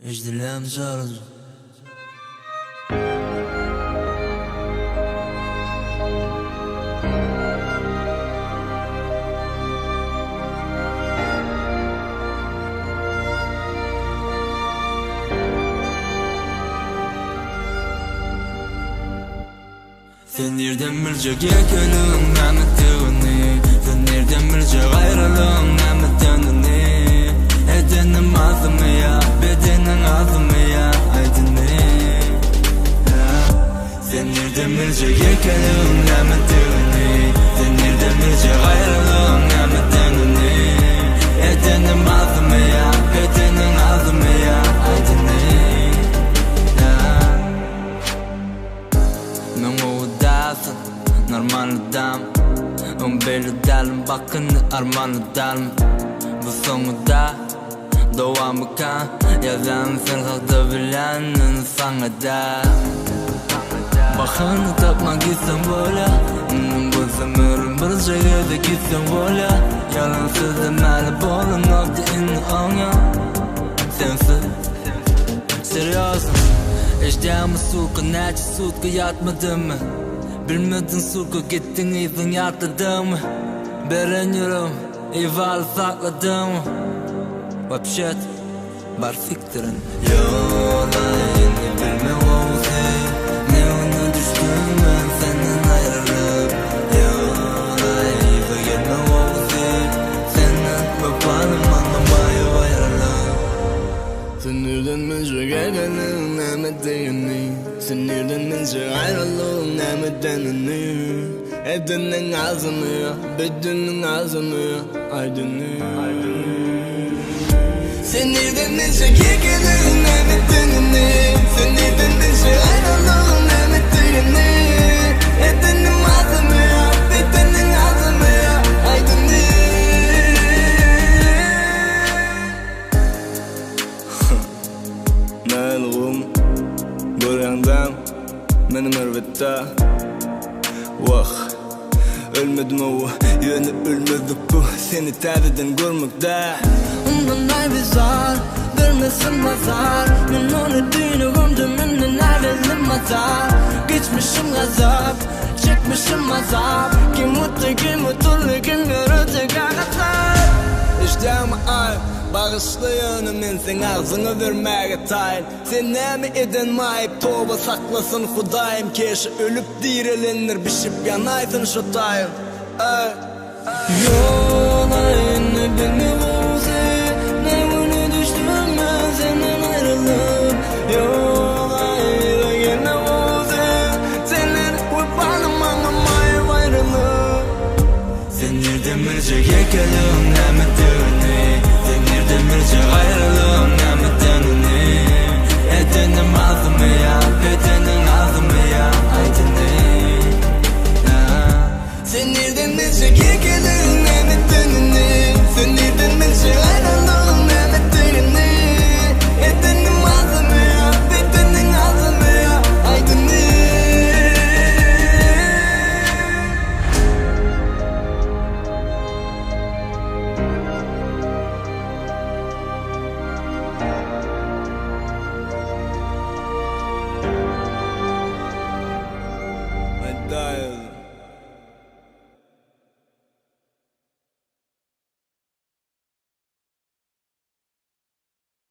اجدلام جارج Sen nereden bilecek ekelim nametini Sen nereden bilecek ayrılığın nametini Edenim azımı ya, bedenin azımı ya aydını Sen nereden bilecek ekelim nametini Sen nereden bilecek ayrılığın nametini Edenim azımı ya, bedenin azımı ya aydını Normal adam belli değilim bakın arman adam Bu sonunda doğamı kan Yazan sen kaldı bilen sana da Bakını tapmak gitsen böyle Bu zemirin bir şekilde gitsen böyle Yalansız demeli bolun oldu inni ona Sensiz Seriyosun İştahımı suka neçe sutka yatmadı mı Bilmedin suka gittin izin yatladım mı Bereniyorum eyvallah sakladım mı Vapşet bar siktirin Yolayını bilme olsa Ne ona düştüm ben senden ayrılıp Yolayı gelme olsa Senden babanım anlamayı ayrılıp Sen nereden bilecek egelim nemedeyini Sen nereden bilecek ayrılığın nemedenini Edenin ağzını ya, bedenin ağzını ya aydını Sen nereden bilecek egelim nemedenini Sen nereden bilecek ayrılığın nemedeyini Edenin ağzını ya, bedenin ağzını ya aydını Nalğım Görüyandan Benim elbette Vah Ölmedim o Yönü ölmedik bu Seni terden görmekte Ondan aybizar Vermesin mazar Ben onu düğünü gömdüm Ünden ayrılım azar Geçmişim gazap Çekmişim azap Kim mutlu kim mutluluk Kim görecek ağatlar İştahımı ay Bağışlayanım men sen ağzını vermeye tayin Sen nemi eden mayip Toba saklasın Hudayim Keşi ölüp direlenir Bişip yanaysın şu tayim Yolayını bilmiyorum